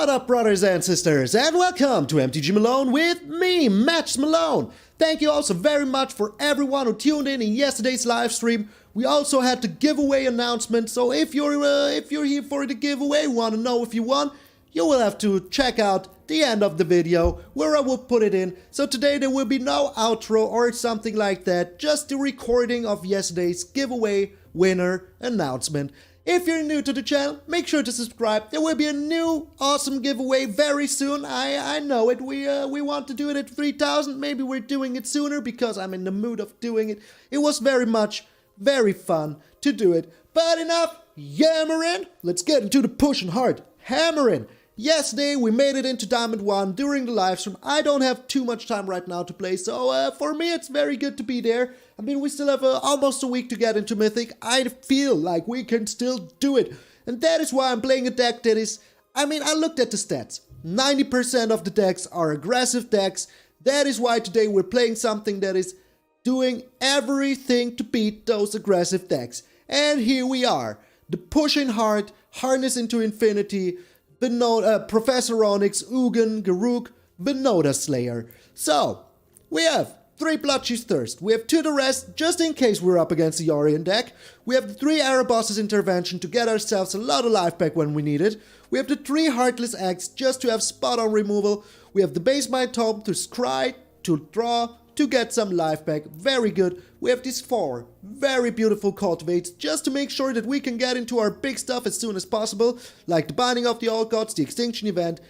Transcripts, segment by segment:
What up, brothers and sisters, and welcome to MTG Malone with me, MTG Malone. Thank you also very much for everyone who tuned in yesterday's live stream. We also had the giveaway announcement, so if you're here for the giveaway, want to know if you won, you will have to check out the end of the video where I will put it in. So today there will be no outro or something like that, just the recording of yesterday's giveaway winner announcement. If you're new to the channel, make sure to subscribe. There will be a new awesome giveaway very soon. I know it. We want to do it at 3,000. Maybe we're doing it sooner because I'm in the mood of doing it. It was very fun to do it. But enough yammering. Let's get into the pushing hard hammering. Yesterday we made it into Diamond 1 during the live stream. I don't have too much time right now to play, so for me it's very good to be there. I mean, we still have almost a week to get into Mythic. I feel like we can still do it. And that is why I'm playing a deck that is... I mean, I looked at the stats. 90% of the decks are aggressive decks. That is why today we're playing something that is doing everything to beat those aggressive decks. And here we are. The pushing hard, harness into infinity, Professor Onyx, Ugin, Garruk, Vinoda Slayer. So, we have 3 Bloodchief Thirst, we have 2 Duress, just in case we're up against the Yorion deck. We have the 3 Erebos Intervention to get ourselves a lot of life back when we need it. We have the 3 Heartless Acts just to have spot on removal. We have the Mazemind Tome to scry, to draw, to get some life back. Very good. We have these 4 very beautiful Cultivates just to make sure that we can get into our big stuff as soon as possible, like the Binding of the Old Gods, the Extinction Event,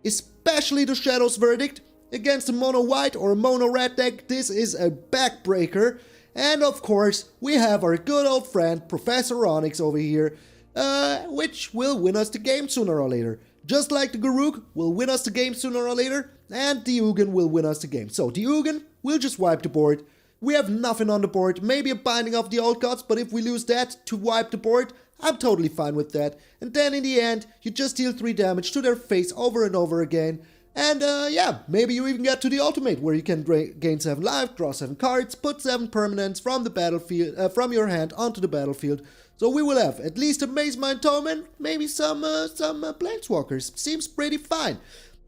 especially the Shadow's Verdict. Against a mono white or a mono red deck, this is a backbreaker. And of course, we have our good old friend Professor Onyx over here, which will win us the game sooner or later. Just like the Garruk will win us the game sooner or later, and the Ugin will win us the game. So the Ugin will just wipe the board. We have nothing on the board, maybe a Binding of the Old Gods, but if we lose that to wipe the board, I'm totally fine with that. And then in the end, you just deal 3 damage to their face over and over again. And yeah, maybe you even get to the ultimate where you can gain 7 life, draw 7 cards, put 7 permanents from the battlefield, from your hand onto the battlefield. So we will have at least a Mazemind Tome and maybe some Planeswalkers. Seems pretty fine.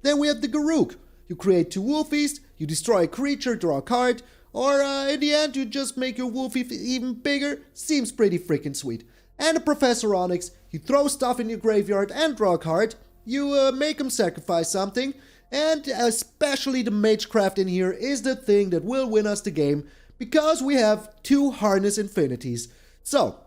Then we have the Garruk. You create 2 Wolfies, you destroy a creature, draw a card, or in the end you just make your Wolfie even bigger. Seems pretty freaking sweet. And the Professor Onyx. You throw stuff in your graveyard and draw a card. You make him sacrifice something. And especially the Magecraft in here is the thing that will win us the game, because we have 2 Harness Infinities. So,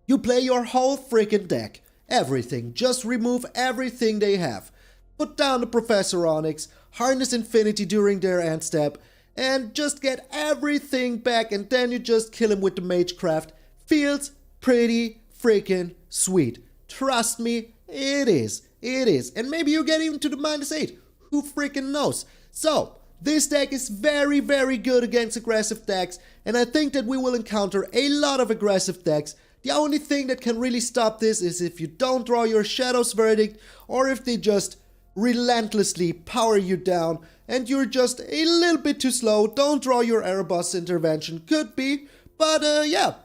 you play your whole freaking deck. Everything. Just remove everything they have. Put down the Professor Onyx, Harness Infinity during their end step, and just get everything back, and then you just kill him with the Magecraft. Feels pretty freaking sweet. Trust me, it is. It is. And maybe you get even to the -8. Who freaking knows? So, this deck is very good against aggressive decks. And I think that we will encounter a lot of aggressive decks. The only thing that can really stop this is if you don't draw your Shadow's Verdict, or if they just relentlessly power you down and you're just a little bit too slow. Don't draw your Erebos Intervention. Could be. But yeah,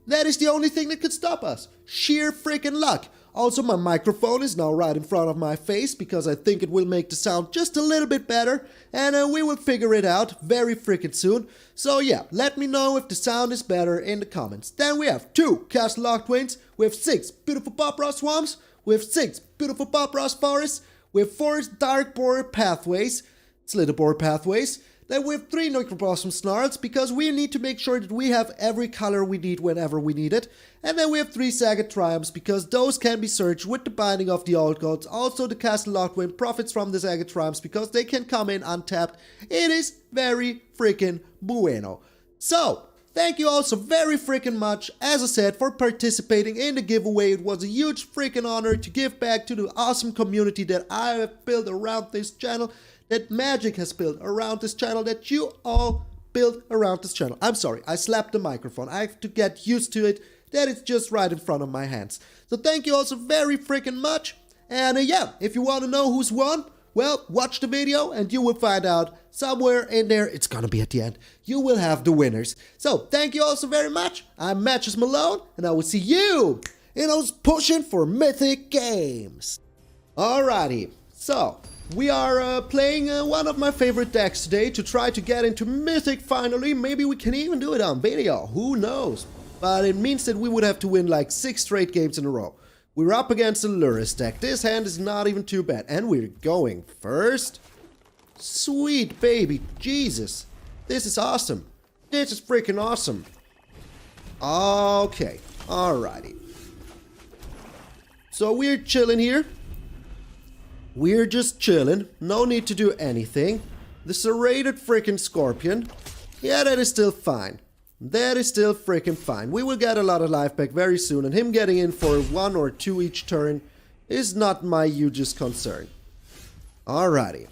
that is the only thing that could stop us. Sheer freaking luck. Also, my microphone is now right in front of my face because I think it will make the sound just a little bit better, and we will figure it out very freaking soon. So yeah, let me know if the sound is better in the comments. Then we have 2 Castle Locthwains, we have 6 beautiful Pop-Ross Swamps, we have 6 beautiful Pop-Ross Forests, we have 4 Darkbore Pathways, Slitterbore Pathways. Then we have 3 Necroblossom Snarls, because we need to make sure that we have every color we need whenever we need it. And then we have 3 Zagoth Triomes, because those can be searched with the Binding of the Old Gods. Also, the Castle Locthwain profits from the Zagoth Triomes, because they can come in untapped. It is very freaking bueno. So, thank you all so very freaking much, as I said, for participating in the giveaway. It was a huge freaking honor to give back to the awesome community that I have built around this channel, that Magic has built around this channel, that you all built around this channel. I'm sorry, I slapped the microphone. I have to get used to it, that it's just right in front of my hands. So thank you all so very freaking much. And yeah, if you want to know who's won, well, watch the video and you will find out somewhere in there. It's gonna be at the end. You will have the winners. So thank you all so very much. I'm MtgA Malone, and I will see you in those pushing for mythic games. Alrighty, so we are playing one of my favorite decks today to try to get into Mythic finally. Maybe we can even do it on video, who knows? But it means that we would have to win like 6 straight games in a row. We're up against a Duress deck. This hand is not even too bad. And we're going first. Sweet baby, Jesus. This is awesome. This is freaking awesome. Okay, alrighty. So we're chilling here. We're just chilling. No need to do anything. The serrated freaking Scorpion. Yeah, that is still fine. That is still freaking fine. We will get a lot of life back very soon, and him getting in for 1 or 2 each turn is not my hugest concern. Alrighty.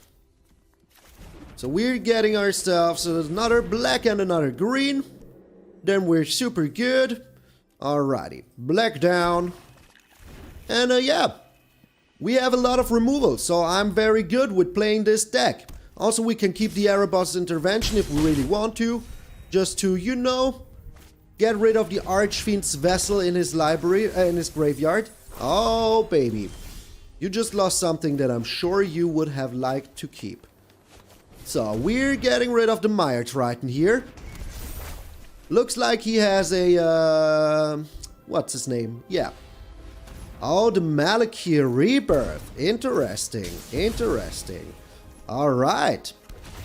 So we're getting ourselves another black and another green. Then we're super good. Alrighty. Black down. And yeah. We have a lot of removal, so I'm very good with playing this deck. Also, we can keep the Erebos intervention if we really want to. Just to, you know, get rid of the Archfiend's vessel in his library, in his graveyard. Oh, baby. You just lost something that I'm sure you would have liked to keep. So, we're getting rid of the Mire Triton here. Looks like he has a, what's his name? Yeah. Oh, the Malakir Rebirth. Interesting, interesting. Alright.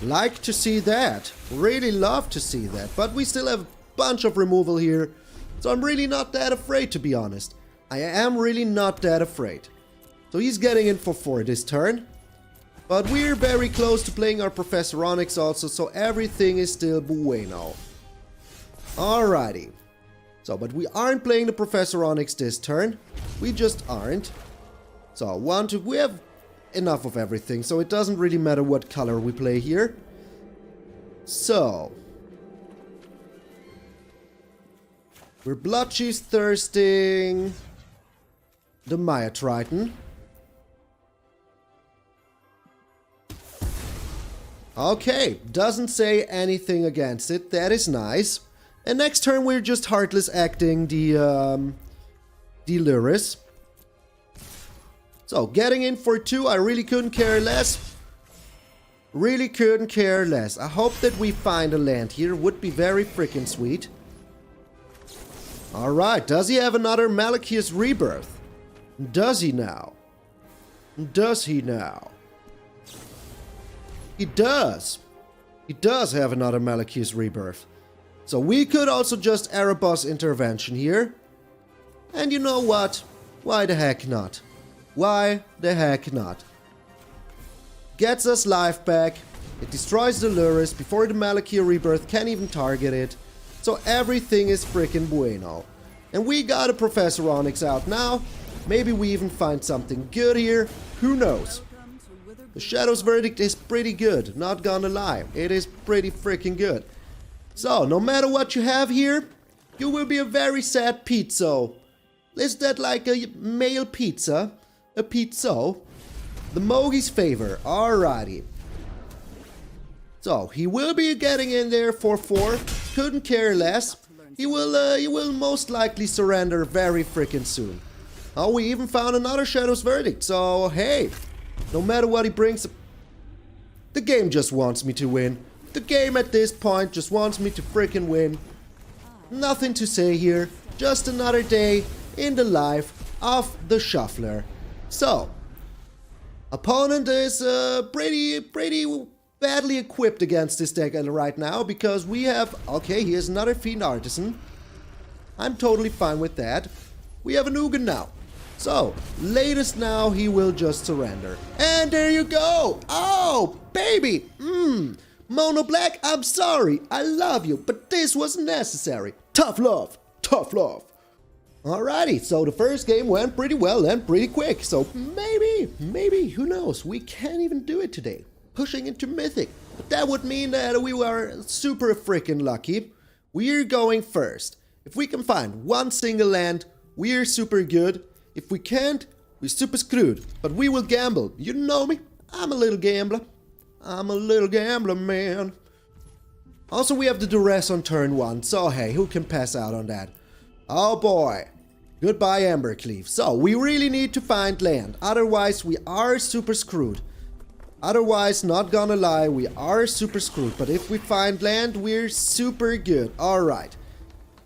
Like to see that. Really love to see that. But we still have a bunch of removal here. So I'm really not that afraid, to be honest. I am really not that afraid. So he's getting in for 4 this turn. But we're very close to playing our Professor Onyx also, so everything is still bueno. Alrighty. So, but we aren't playing the Professor Onyx this turn. We just aren't. So, we have enough of everything, so it doesn't really matter what color we play here. So, we're Bloodchief thirsting the Mire Triton. Okay, doesn't say anything against it. That is nice. And next turn we're just Heartless Acting the Duress. So, getting in for 2, I really couldn't care less. Really couldn't care less. I hope that we find a land here. Would be very freaking sweet. Alright, does he have another Malakir's Rebirth? Does he now? Does he now? He does. He does have another Malakir's Rebirth. So we could also just Erebos intervention here. And you know what? Why the heck not? Why the heck not? Gets us life back. It destroys the Duress before the Malakir Rebirth can even target it. So everything is freaking bueno. And we got a Professor Onyx out now. Maybe we even find something good here. Who knows? The Shadow's Verdict is pretty good. Not gonna lie. It is pretty freaking good. So, no matter what you have here, you will be a very sad pizza. Is that like a male pizza? A pizza? The Mogi's favor. Alrighty. So, he will be getting in there for 4. Couldn't care less. He will most likely surrender very freaking soon. Oh, we even found another Shadow's Verdict. So, hey. No matter what he brings, the game just wants me to win. The game at this point just wants me to freaking win. Nothing to say here. Just another day in the life of the Shuffler. So, opponent is pretty badly equipped against this deck right now because we have... Okay, here's another Fiend Artisan. I'm totally fine with that. We have an Ugin now. So, latest now, he will just surrender. And there you go! Oh, baby! Mono Black, I'm sorry. I love you, but this wasn't necessary. Tough love. Tough love. Alrighty, so the first game went pretty well and pretty quick. So maybe, who knows? We can't even do it today. Pushing into Mythic. But that would mean that we were super freaking lucky. We're going first. If we can find one single land, we're super good. If we can't, we're super screwed. But we will gamble. You know me. I'm a little gambler. I'm a little gambler, man. Also, we have the Duress on turn 1. So, hey, who can pass out on that? Oh, boy. Goodbye, Embercleave. So, we really need to find land. Otherwise, we are super screwed. Otherwise, not gonna lie, we are super screwed. But if we find land, we're super good. Alright.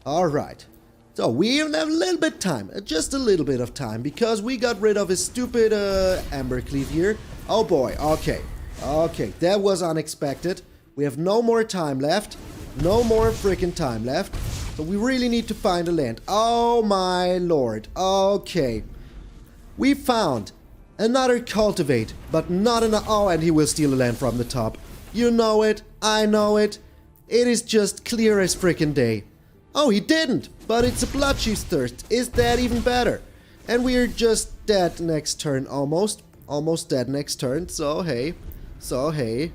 Alright. So, we even have a little bit of time. Just a little bit of time. Because we got rid of his stupid Embercleave here. Oh boy. Okay. Okay. That was unexpected. We have no more time left. No more freaking time left. So we really need to find a land. Oh my lord. Okay. We found another Cultivate, but not an... Oh, and he will steal a land from the top. You know it. I know it. It is just clear as freaking day. Oh, he didn't. But it's a Bloodchief's Thirst. Is that even better? And we're just dead next turn. Almost. Almost dead next turn. So, hey. So, hey.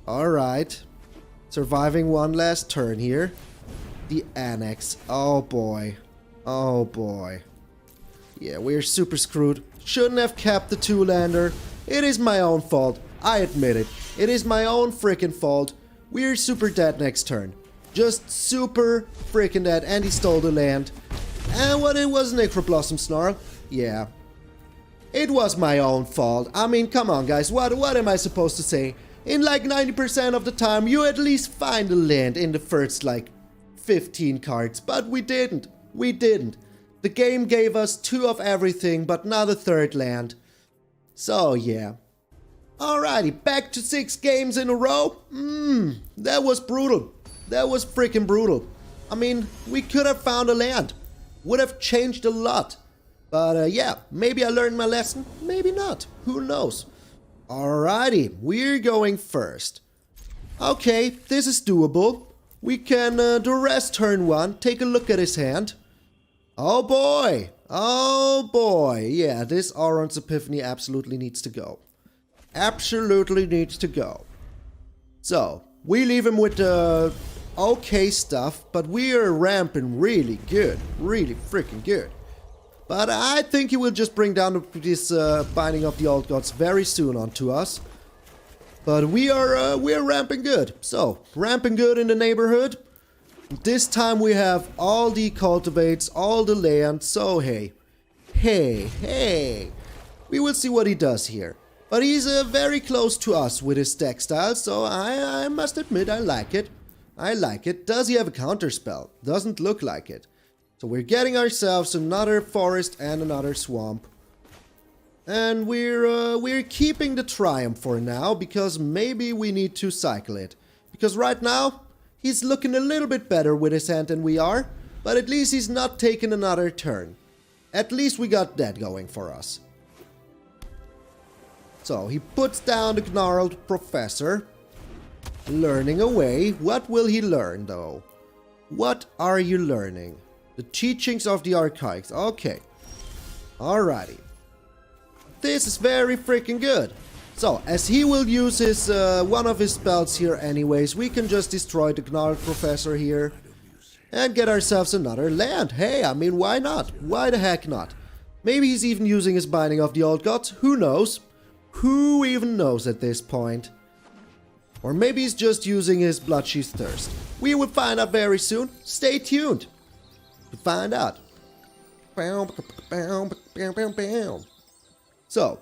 Alright. Surviving one last turn here. The Annex. Oh boy. Oh boy. Yeah, we're super screwed. Shouldn't have kept the 2-lander. It is my own fault. I admit it. It is my own freaking fault. We're super dead next turn. Just super freaking dead. And he stole the land. And what it was, Necroblossom Snarl? Yeah. It was my own fault. I mean, come on guys. What am I supposed to say? In like 90% of the time, you at least find a land in the first like 15 cards, but we didn't. We didn't. The game gave us 2 of everything, but not a 3rd land. So yeah. Alrighty, back to 6 games in a row. That was brutal. That was freaking brutal. I mean, we could have found a land. Would have changed a lot. But yeah, maybe I learned my lesson. Maybe not. Who knows? Alrighty, we're going first. Okay, this is doable. We can Duress turn 1, take a look at his hand. Oh boy! Oh boy! Yeah, this Auron's Epiphany absolutely needs to go. Absolutely needs to go. So, we leave him with okay stuff, but we are ramping really good. Really freaking good. But I think he will just bring down this Binding of the Old Gods very soon onto us. But we're ramping good. So, ramping good in the neighborhood. This time we have all the cultivates, all the land. So, hey. We will see what he does here. But he's very close to us with his deck style. So, I must admit, I like it. I like it. Does he have a counterspell? Doesn't look like it. So, we're getting ourselves another forest and another swamp. And we're keeping the Triumph for now, because maybe we need to cycle it. Because right now, he's looking a little bit better with his hand than we are, but at least he's not taking another turn. At least we got that going for us. So, he puts down the Gnarled Professor. Learning away. What will he learn, though? What are you learning? The teachings of the Archaics. Okay. Alrighty. This is very freaking good. So, as he will use his one of his spells here anyways, we can just destroy the Gnarled Professor here and get ourselves another land. Hey, I mean, why not? Why the heck not? Maybe he's even using his Binding of the Old Gods. Who knows? Who even knows at this point? Or maybe he's just using his Bloodchief's Thirst. We will find out very soon. Stay tuned to find out. So,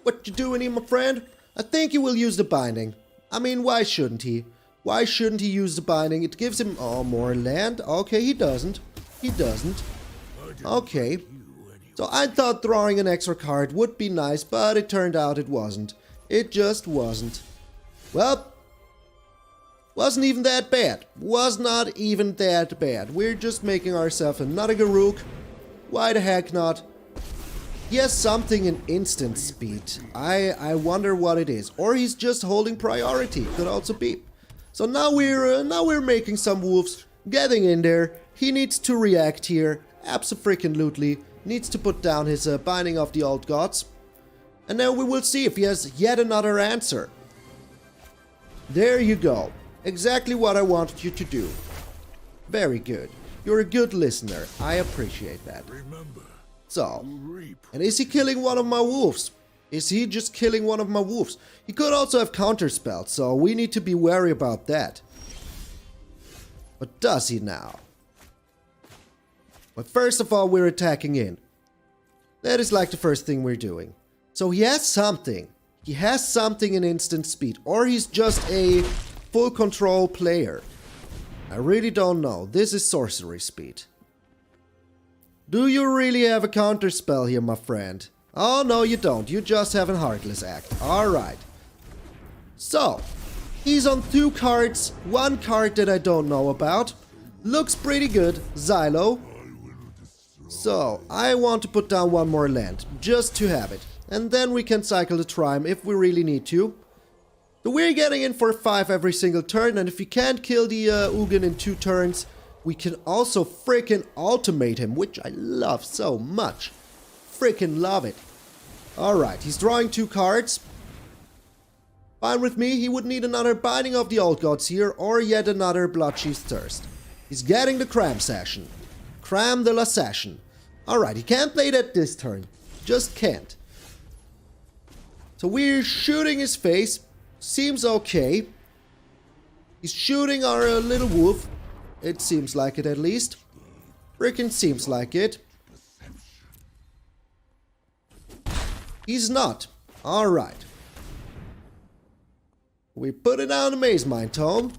what you doing here, my friend? I think he will use the Binding. I mean, why shouldn't he? Why shouldn't he use the Binding? It gives him, oh, more land. Okay, he doesn't. He doesn't. Okay. So I thought drawing an extra card would be nice, but it turned out it wasn't. It just wasn't. Well, wasn't even that bad. Was not even that bad. We're just making ourselves another Garruk. Why the heck not? He has something in instant speed. I wonder what it is. Or he's just holding priority. Could also be. So now we're making some wolves. Getting in there. He needs to react here. Abso-freaking-lutely. Needs to put down his Binding of the Old Gods. And then we will see if he has yet another answer. There you go. Exactly what I wanted you to do. Very good. You're a good listener. I appreciate that. So, and is he killing one of my wolves? Is he just killing one of my wolves? He could also have counterspelled, so we need to be wary about that. But does he now? But first of all, we're attacking in. That is like the first thing we're doing. So he has something. He has something in instant speed. Or he's just a full control player. I really don't know. This is sorcery speed. Do you really have a counter spell here, my friend? Oh, no, you don't. You just have a Heartless Act. Alright. So, he's on 2 cards. 1 card that I don't know about. Looks pretty good. Xylo. So, I want to put down 1 more land. Just to have it. And then we can cycle the Triome if we really need to. So we're getting in for 5 every single turn. And if we can't kill the Ugin in 2 turns... we can also freaking ultimate him, which I love so much. Freaking love it. Alright, he's drawing 2 cards. Fine with me, he would need another Binding of the Old Gods here, or yet another Bloodchief's Thirst. He's getting the Cram Session. Cram de la Session. Alright, he can't play that this turn. Just can't. So we're shooting his face. Seems okay. He's shooting our little wolf. It seems like it, at least. Frickin' seems like it. He's not. Alright. We put it down the Mazemind Tome.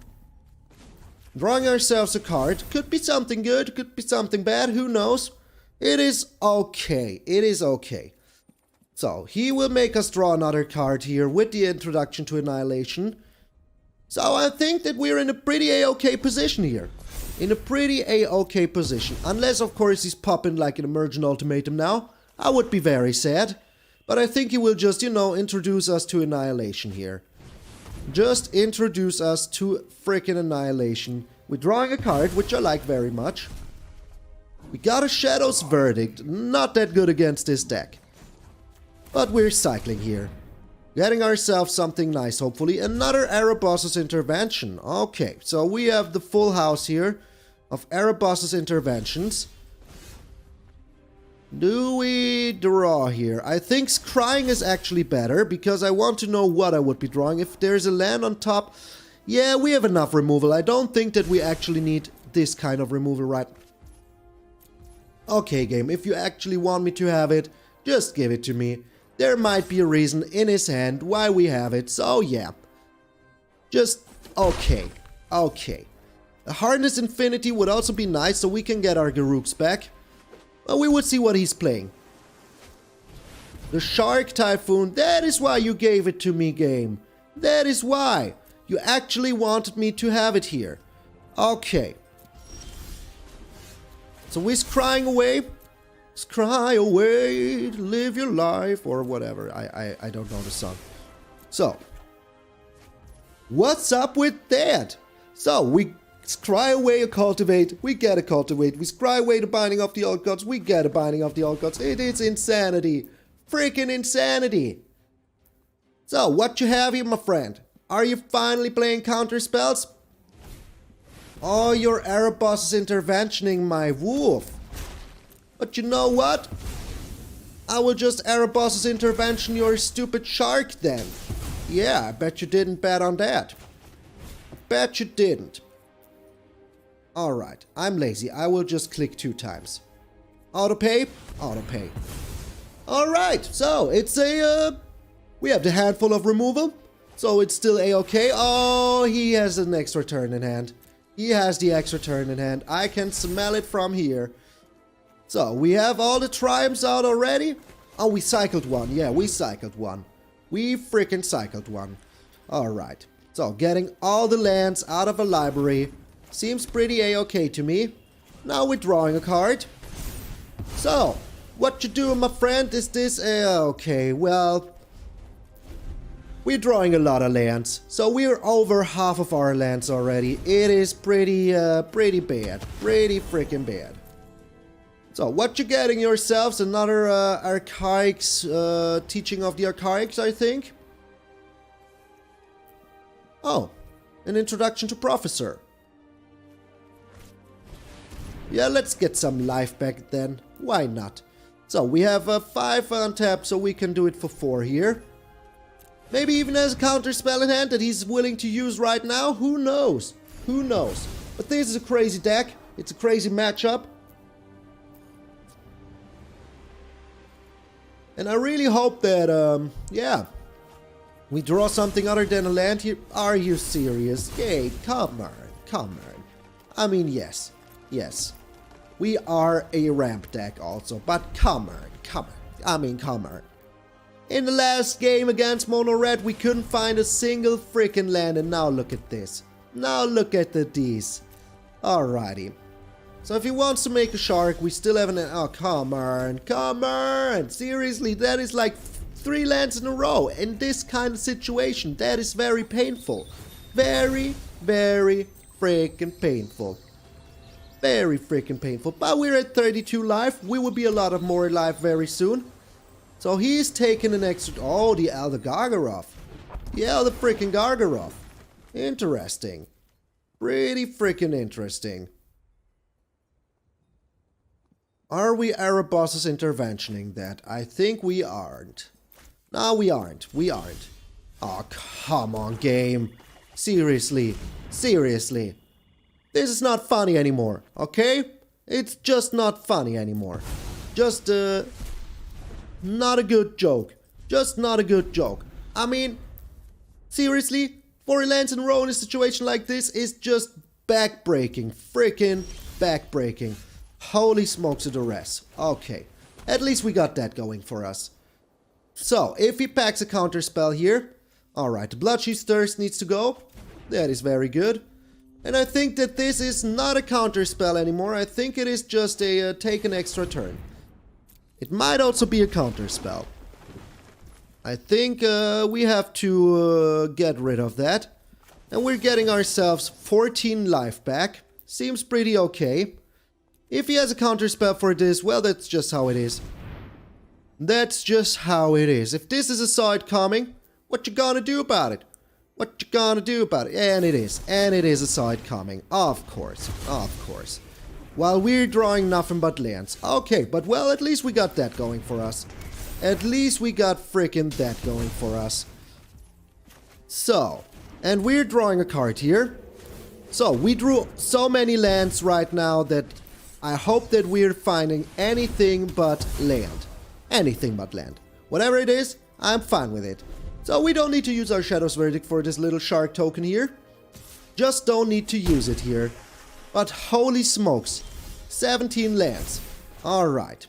Drawing ourselves a card. Could be something good, could be something bad, who knows. It is okay. It is okay. So, he will make us draw another card here with the introduction to Annihilation. So, I think that we're in a pretty A-okay position here. In a pretty A-okay position. Unless, of course, he's popping like an Emergent Ultimatum now. I would be very sad. But I think he will just, you know, introduce us to Annihilation here. Just introduce us to frickin' Annihilation. We're drawing a card, which I like very much. We got a Shadow's Verdict. Not that good against this deck. But we're cycling here. Getting ourselves something nice, hopefully. Another Erebos' Intervention. Okay, so we have the full house here of Erebos' Interventions. Do we draw here? I think scrying is actually better, because I want to know what I would be drawing. If there's a land on top, yeah, we have enough removal. I don't think that we actually need this kind of removal, right? Okay, game, if you actually want me to have it, just give it to me. There might be a reason in his hand why we have it, so yeah. Just, okay, okay. A Hardness Infinity would also be nice, so we can get our Garruks back. But we would see what he's playing. The Shark Typhoon, that is why you gave it to me, game. That is why. You actually wanted me to have it here. Okay. So we're crying away. Cry away, live your life, or whatever. I don't know the song. So, what's up with that? So, we scry away a Cultivate, we get a Cultivate. We scry away the Binding of the Old Gods, we get a Binding of the Old Gods. It is insanity. Freaking insanity. So, what you have here, my friend? Are you finally playing counter spells? Oh, you're Erebos' interventioning my wolf. But you know what? I will just Erebos' intervention your stupid shark then. Yeah, I bet you didn't bet on that. I bet you didn't. Alright, I'm lazy. I will just click 2 times. Autopay? Autopay. Alright, so it's a... we have the handful of removal. So it's still A-okay. Oh, he has an extra turn in hand. He has the extra turn in hand. I can smell it from here. So, we have all the Triomes out already. Oh, we cycled one. Yeah, we cycled one. We freaking cycled one. Alright. So, getting all the lands out of a library. Seems pretty A-okay to me. Now we're drawing a card. So, what you doing, my friend? Is this A-okay? Well, we're drawing a lot of lands. So, we're over half of our lands already. It is pretty bad. Pretty freaking bad. So, what you getting yourselves? Another Archaics, teaching of the Archaics, I think. Oh, an introduction to Professor. Yeah, let's get some life back then. Why not? So, we have 5 on tap, so we can do it for 4 here. Maybe even has a counter spell in hand that he's willing to use right now. Who knows? Who knows? But this is a crazy deck. It's a crazy matchup. And I really hope that, yeah, we draw something other than a land here. Are you serious? Hey, come on, come on. I mean, yes, yes. We are a ramp deck also, but come on, come on. I mean, come on. In the last game against Mono Red, we couldn't find a single freaking land, and now look at this. Now look at the D's. Alrighty. So if he wants to make a shark, we still haven't... Oh, come on, come on. Seriously, that is like 3 lands in a row in this kind of situation. That is very painful. Very, very freaking painful. Very freaking painful. But we're at 32 life. We will be a lot of more alive very soon. So he's taking an extra... Oh, the Gargoroth. Yeah, the freaking Gargoroth. Interesting. Pretty freaking interesting. Are we Erebos interventioning that? I think we aren't. No, we aren't. We aren't. Oh, come on, game. Seriously. Seriously. This is not funny anymore, okay? It's just not funny anymore. Just, not a good joke. Just not a good joke. I mean, seriously, 4 lands in a row in a situation like this is just backbreaking. Freaking backbreaking. Holy smokes, a Duress. Okay, at least we got that going for us. So, if he packs a counter spell here, alright, the Bloodchief's Thirst needs to go. That is very good. And I think that this is not a counter spell anymore. I think it is just a take an extra turn. It might also be a counter spell. I think we have to get rid of that. And we're getting ourselves 14 life back. Seems pretty okay. If he has a counter spell for this, well, that's just how it is. That's just how it is. If this is a side coming, what you gonna do about it? What you gonna do about it? And it is. And it is a side coming. Of course. Of course. While we're drawing nothing but lands. Okay, but well, at least we got that going for us. At least we got frickin' that going for us. So, and we're drawing a card here. So, we drew so many lands right now that I hope that we're finding anything but land. Anything but land. Whatever it is, I'm fine with it. So we don't need to use our Shadow's Verdict for this little shark token here. Just don't need to use it here. But holy smokes. 17 lands. Alright.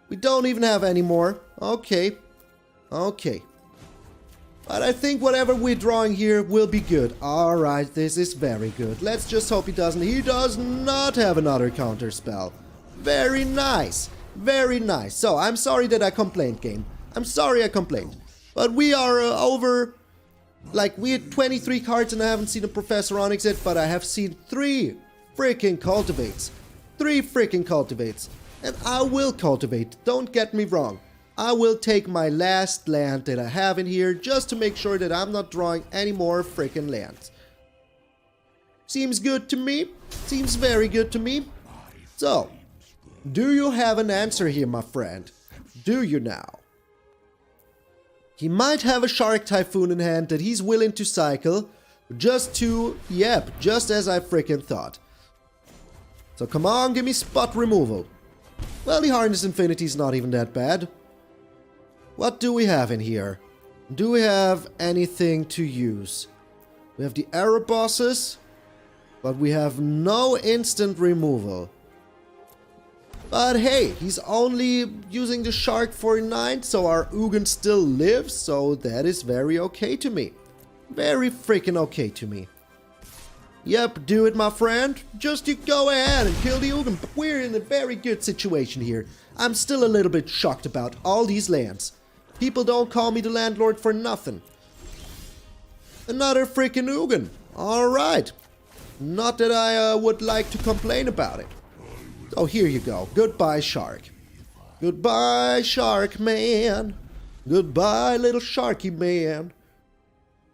We don't even have any more. Okay. Okay. But I think whatever we're drawing here will be good. Alright, this is very good. Let's just hope he doesn't. He does not have another counter spell. Very nice. Very nice. So, I'm sorry that I complained, game. I'm sorry I complained. But we are over... Like, we had 23 cards and I haven't seen a Professor Onyx yet, but I have seen 3 freaking Cultivates. 3 freaking Cultivates. And I will cultivate, don't get me wrong. I will take my last land that I have in here just to make sure that I'm not drawing any more freaking lands. Seems good to me. Seems very good to me. So, do you have an answer here, my friend? Do you now? He might have a Shark Typhoon in hand that he's willing to cycle just to, yep, just as I freaking thought. So come on, give me spot removal. Well, the Harness Infinity is not even that bad. What do we have in here? Do we have anything to use? We have the Erebosses, but we have no instant removal. But hey, he's only using the shark for 9, so our Ugin still lives, so that is very okay to me. Very freaking okay to me. Yep, do it, my friend. Just you go ahead and kill the Ugin, but we're in a very good situation here. I'm still a little bit shocked about all these lands. People don't call me the landlord for nothing. Another freaking Ugin. Alright. Not that I would like to complain about it. Oh, here you go. Goodbye, shark. Goodbye, shark man. Goodbye, little sharky man.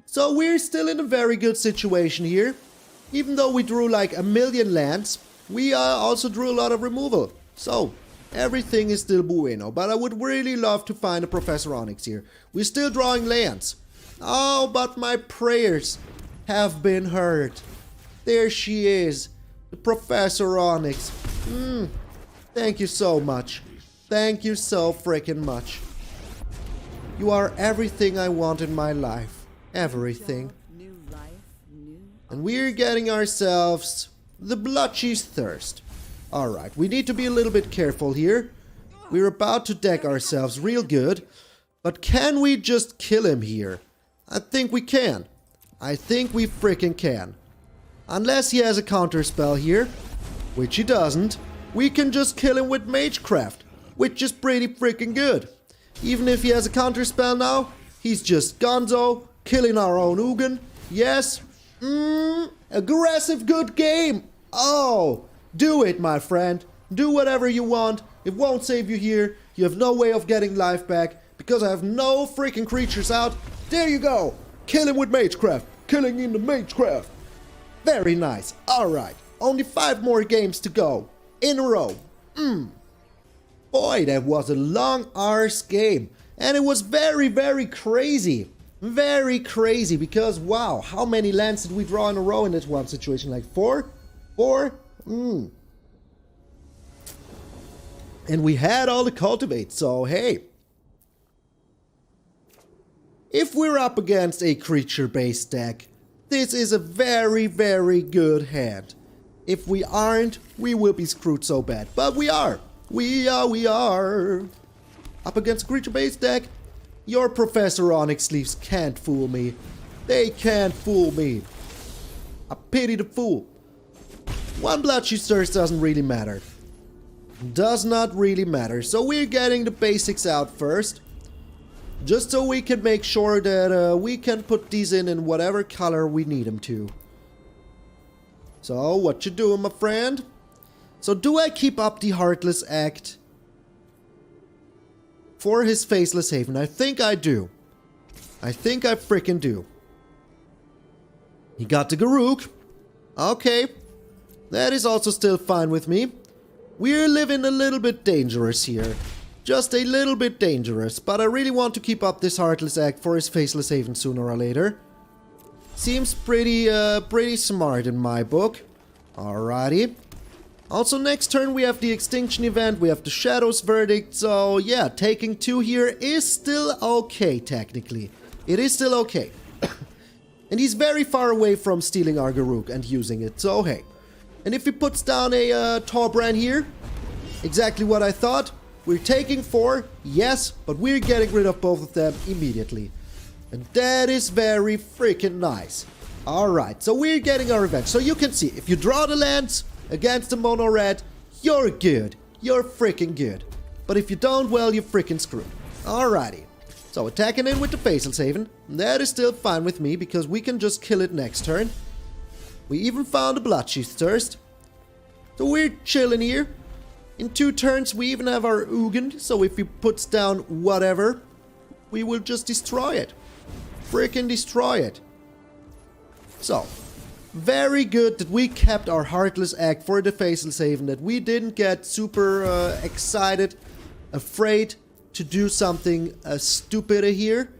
So we're still in a very good situation here. Even though we drew like a million lands, we also drew a lot of removal. So, everything is still bueno. But I would really love to find a Professor Onyx here. We're still drawing lands. Oh, but my prayers have been heard. There she is. The Professor Onyx. Thank you so much. Thank you so freaking much. You are everything I want in my life. Everything. And we're getting ourselves the Bloodchief's Thirst. Alright, we need to be a little bit careful here. We're about to deck ourselves real good. But can we just kill him here? I think we can. I think we freaking can. Unless he has a counter spell here, which he doesn't, we can just kill him with Magecraft, which is pretty freaking good. Even if he has a counter spell now, he's just gonzo, killing our own Ugin. Yes. Aggressive good game. Oh, do it, my friend. Do whatever you want. It won't save you here. You have no way of getting life back because I have no freaking creatures out. There you go. Kill him with Magecraft. Killing in the Magecraft. Very nice. Alright. Only 5 more games to go. In a row. Boy, that was a long arse game. And it was very, very crazy. Very crazy because, wow, how many lands did we draw in a row in that one situation? Like 4? 4? And we had all the Cultivate, so hey. If we're up against a creature-based deck, this is a very, very good hand. If we aren't, we will be screwed so bad. But we are. We are. Up against a creature-based deck, your Professor Onyx sleeves can't fool me. They can't fool me. I pity the fool. One Bloodchief Thirst doesn't really matter. Does not really matter. So we're getting the basics out first. Just so we can make sure that we can put these in whatever color we need them to. So, what you doing, my friend? So, do I keep up the Heartless Act for his Faceless Haven? I think I do. I think I freaking do. He got the Garruk. Okay. That is also still fine with me. We're living a little bit dangerous here. Just a little bit dangerous, but I really want to keep up this Heartless Act for his Faceless Haven sooner or later. Seems pretty smart in my book. Alrighty. Also next turn we have the Extinction Event, we have the Shadow's Verdict, so yeah, taking 2 here is still okay technically. It is still okay. And he's very far away from stealing our Garruk and using it, so hey. And if he puts down a Torbrand here, exactly what I thought. We're taking 4, yes, but we're getting rid of both of them immediately. And that is very freaking nice. Alright, so we're getting our revenge. So you can see, if you draw the lands against the mono red, you're good. You're freaking good. But if you don't, well, you're freaking screwed. Alrighty. So attacking in with the Faceless Haven. That is still fine with me, because we can just kill it next turn. We even found a Bloodchief's Thirst. So we're chilling here. In 2 turns, we even have our Ugin, so if he puts down whatever, we will just destroy it. Freaking destroy it. So, very good that we kept our Heartless Act for the Faceless Haven, that we didn't get super excited, afraid to do something stupid here.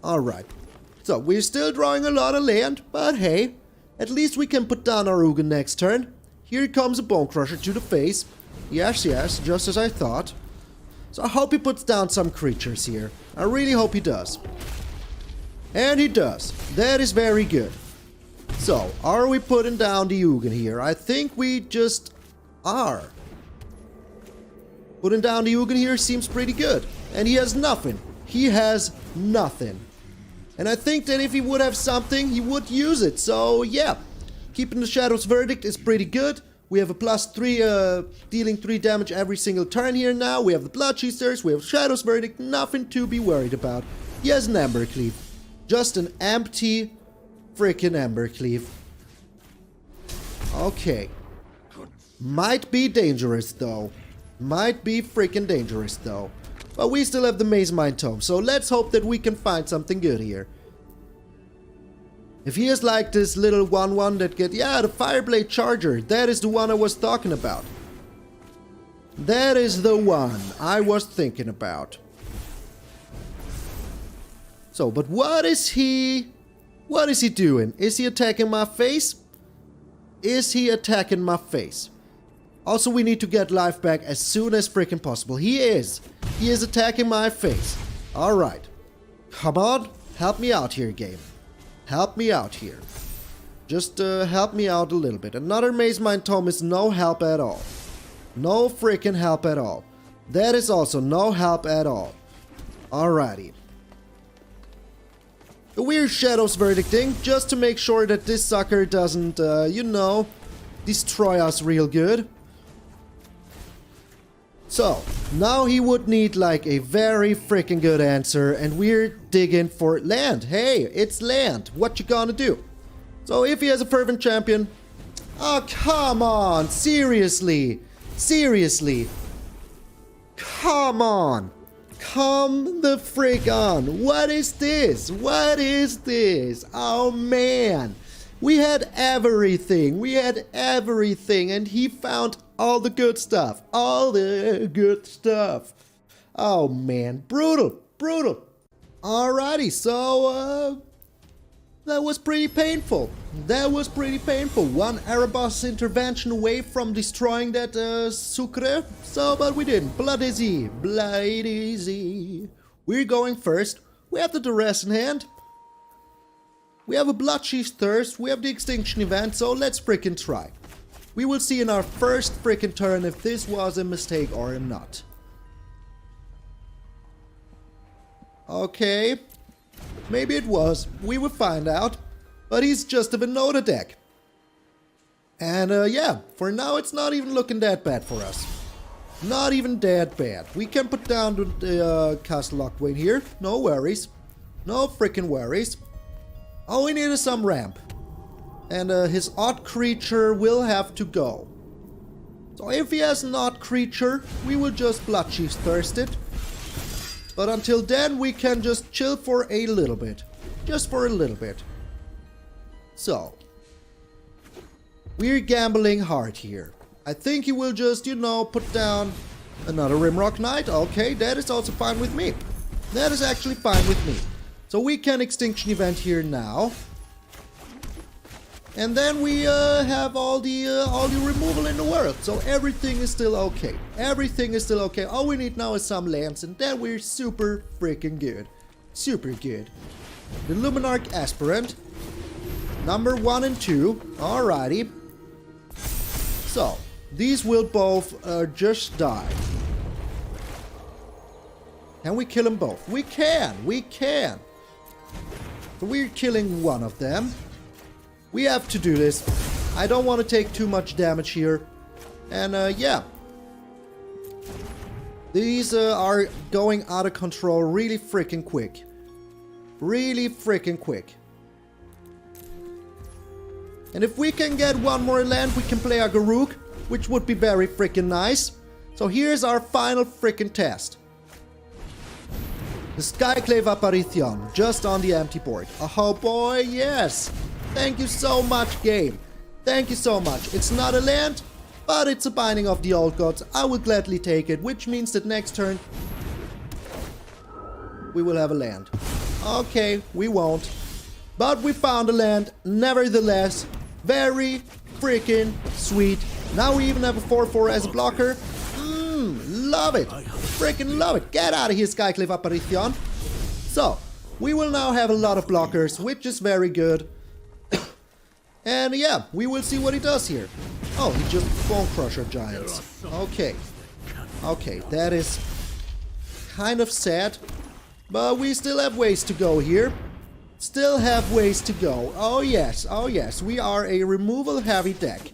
Alright, so we're still drawing a lot of land, but hey, at least we can put down our Ugin next turn. Here comes a Bone Crusher to the face. Yes, yes, just as I thought. So I hope he puts down some creatures here. I really hope he does. And he does. That is very good. So, are we putting down the Ugin here? I think we just are. Putting down the Ugin here seems pretty good. And he has nothing. He has nothing. And I think that if he would have something, he would use it. So, yeah. Keeping the Shadow's Verdict is pretty good. We have a +3, dealing 3 damage every single turn here now. We have the Bloodchief's Thirst, we have Shadow's Verdict, nothing to be worried about. He has an Embercleave. Just an empty freaking Embercleave. Okay. Might be dangerous though. Might be freaking dangerous though. But we still have the Mazemind Tome, so let's hope that we can find something good here. If he is like this little 1/1 that get... Yeah, the Fireblade Charger. That is the one I was talking about. That is the one I was thinking about. So, but what is he... What is he doing? Is he attacking my face? Is he attacking my face? Also, we need to get life back as soon as freaking possible. He is. He is attacking my face. Alright. Come on. Help me out here, game. Help me out here. Just help me out a little bit. Another Mazemind Tome is no help at all. No freaking help at all. That is also no help at all. Alrighty. The weird Shadows verdicting, just to make sure that this sucker doesn't, you know, destroy us real good. So, now he would need like a very freaking good answer, and we're digging for land. Hey, it's land. What you gonna do? So if he has a Fervent Champion... Oh, come on! Seriously! Seriously! Come on! Come the frick on! What is this? What is this? Oh man! We had everything! We had everything! And he found all the good stuff! All the good stuff! Oh man, brutal! Brutal! Alrighty, so that was pretty painful. That was pretty painful. One Erebos intervention away from destroying that Sucre. So, but we didn't. Blood easy. Blood easy. We're going first. We have the Duress in hand. We have a Bloodchief's Thirst. We have the Extinction Event. So let's frickin' try. We will see in our first frickin' turn if this was a mistake or not. Okay. Maybe it was. We will find out. But he's just a Venota deck. And yeah, for now it's not even looking that bad for us. Not even that bad. We can put down the Castle Locthwain here. No worries. No freaking worries. All we need is some ramp. And his odd creature will have to go. So if he has an odd creature, we will just Bloodchief's Thirst it. But until then, we can just chill for a little bit. Just for a little bit. So. We're gambling hard here. I think he will just, you know, put down another Rimrock Knight. Okay, that is also fine with me. That is actually fine with me. So we can Extinction Event here now. And then we have all the removal in the world. So everything is still okay. Everything is still okay. All we need now is some lands, and then we're super freaking good. Super good. The Luminarch Aspirant. Number 1 and 2. Alrighty. So, these will both just die. Can we kill them both? We can! We can! So we're killing one of them. We have to do this. I don't want to take too much damage here. And yeah. These are going out of control really freaking quick. Really freaking quick. And if we can get one more land, we can play our Garruk, which would be very freaking nice. So here's our final freaking test. The Skyclave Apparition, just on the empty board. Oh boy, yes! Thank you so much, game. Thank you so much. It's not a land, but it's a Binding of the Old Gods. I will gladly take it, which means that next turn we will have a land. Okay, we won't. But we found a land, nevertheless. Very freaking sweet. Now we even have a 4/4 as a blocker. Love it. Freaking love it. Get out of here, Skyclave Apparition. So, we will now have a lot of blockers, which is very good. And yeah, we will see what he does here. Oh, he just Bone Crusher Giants. Okay. Okay, that is kind of sad. But we still have ways to go here. Still have ways to go. Oh yes, we are a removal heavy deck.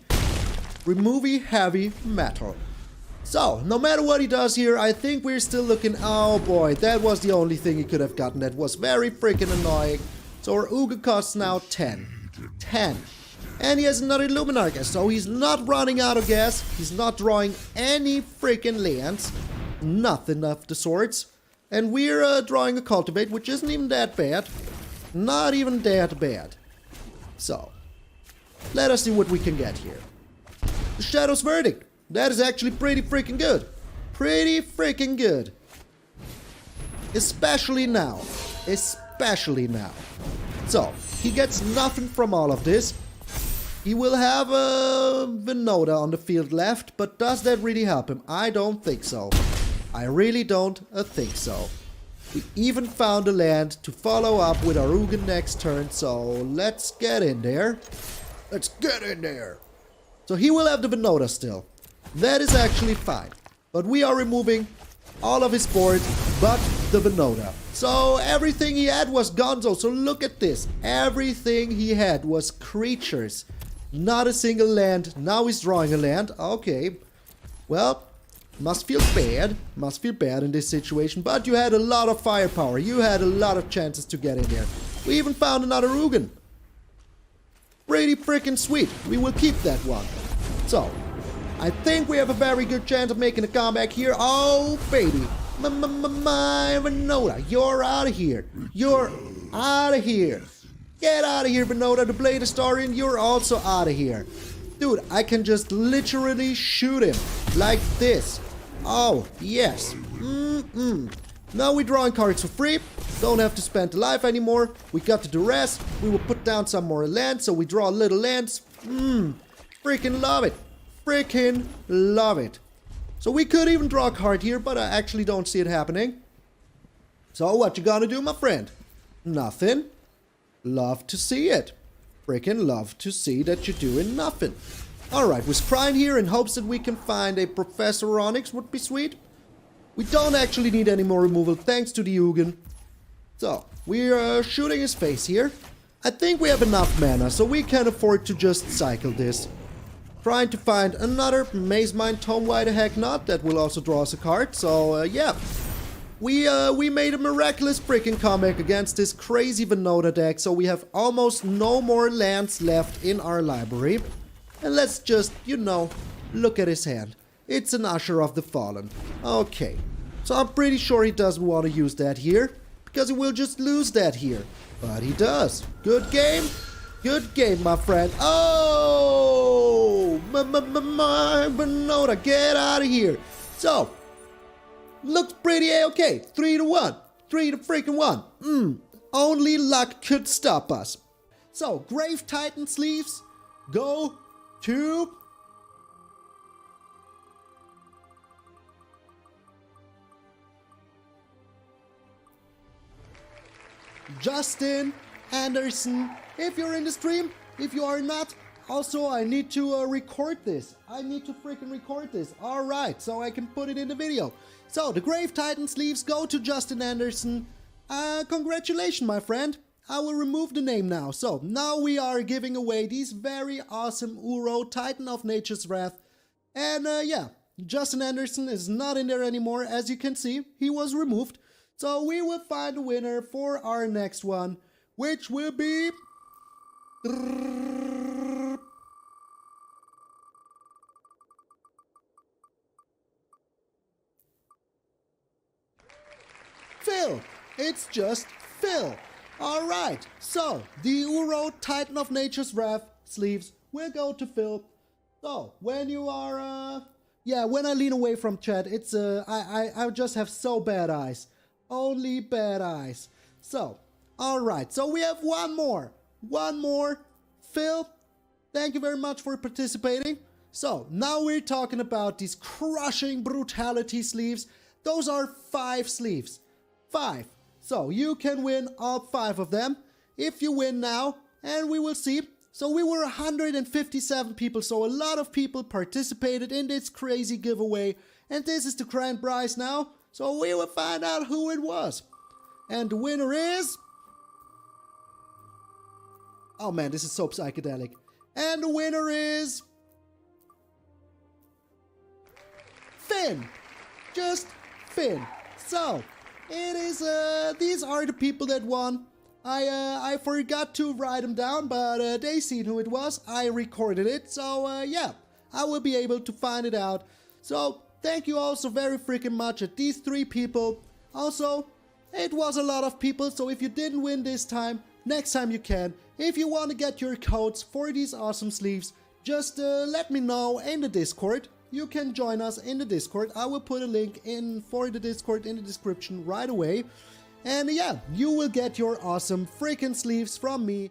Removy heavy metal. So, no matter what he does here, I think we're still looking... Oh boy, that was the only thing he could have gotten. That was very freaking annoying. So our Ugin costs now 10. 10. And he has another Luminarch, so he's not running out of gas. He's not drawing any freaking lands. Nothing of the sorts. And we're drawing a Cultivate, which isn't even that bad. Not even that bad. So, let us see what we can get here. The Shadow's Verdict. That is actually pretty freaking good. Pretty freaking good. Especially now. Especially now. So, he gets nothing from all of this. He will have a Venota on the field left, but does that really help him? I don't think so. I really don't think so. We even found a land to follow up with our Ugin next turn, so let's get in there. Let's get in there. So he will have the Venota still. That is actually fine. But we are removing all of his board but the Venota. So everything he had was gonzo. So look at this. Everything he had was creatures. Not a single land. Now he's drawing a land. Okay. Well, must feel bad. Must feel bad in this situation. But you had a lot of firepower. You had a lot of chances to get in there. We even found another Ugin. Pretty freaking sweet. We will keep that one. So, I think we have a very good chance of making a comeback here. Oh, baby. My Venota, you're out of here. You're out of here. Get out of here, Venota. The Blade Historian, you're also out of here. Dude, I can just literally shoot him like this. Oh, yes. Now we're drawing cards for free. Don't have to spend the life anymore. We got the Duress. We will put down some more lands, so we draw little lands. Freaking love it. Freaking love it. So we could even draw a card here, but I actually don't see it happening. So what you gonna do, my friend? Nothing. Love to see it. Freaking love to see that you're doing nothing. Alright, we're scrying here in hopes that we can find a Professor Onyx. Would be sweet. We don't actually need any more removal thanks to the Ugin. So, we're shooting his face here. I think we have enough mana, so we can afford to just cycle this. Trying to find another Mazemind Tome, why the heck not? That will also draw us a card, so yeah. We made a miraculous freaking comeback against this crazy Venota deck, so we have almost no more lands left in our library. And let's just, you know, look at his hand. It's an Usher of the Fallen. Okay, so I'm pretty sure he doesn't want to use that here, because he will just lose that here. But he does. Good game. Good game, my friend. Oh, my Venota, get out of here. So, looks pretty okay. 3-1. 3-1. Only luck could stop us. So, Grave Titan sleeves go to Justin Anderson. If you're in the stream, if you are not, also I need to record this. I need to freaking record this. Alright, so I can put it in the video. So, the Grave Titan sleeves go to Justin Anderson. Congratulations, my friend. I will remove the name now. So, now we are giving away these very awesome Uro, Titan of Nature's Wrath. And yeah, Justin Anderson is not in there anymore. As you can see, he was removed. So, we will find a winner for our next one, which will be Phil. It's just Phil. Alright, so the Uro Titan of Nature's Wrath sleeves will go to Phil. So when you are yeah, when I lean away from chat, it's I just have so bad eyes. Only bad eyes. So, alright, so we have one more. Phil, thank you very much for participating. So, now we're talking about these crushing brutality sleeves. Those are 5 sleeves. 5. So, you can win all 5 of them if you win now, and we will see. So, we were 157 people, so a lot of people participated in this crazy giveaway. And this is the grand prize now. So, we will find out who it was. And the winner is... Oh man, this is so psychedelic. And the winner is... Finn. Just Finn. So, it is, these are the people that won. I forgot to write them down, but they seen who it was. I recorded it, so yeah, I will be able to find it out. So, thank you all so very freaking much at these 3 people. Also, it was a lot of people, so if you didn't win this time, next time you can. If you want to get your codes for these awesome sleeves, just let me know in the Discord. You can join us in the Discord. I will put a link in for the Discord in the description right away. And yeah, you will get your awesome freaking sleeves from me.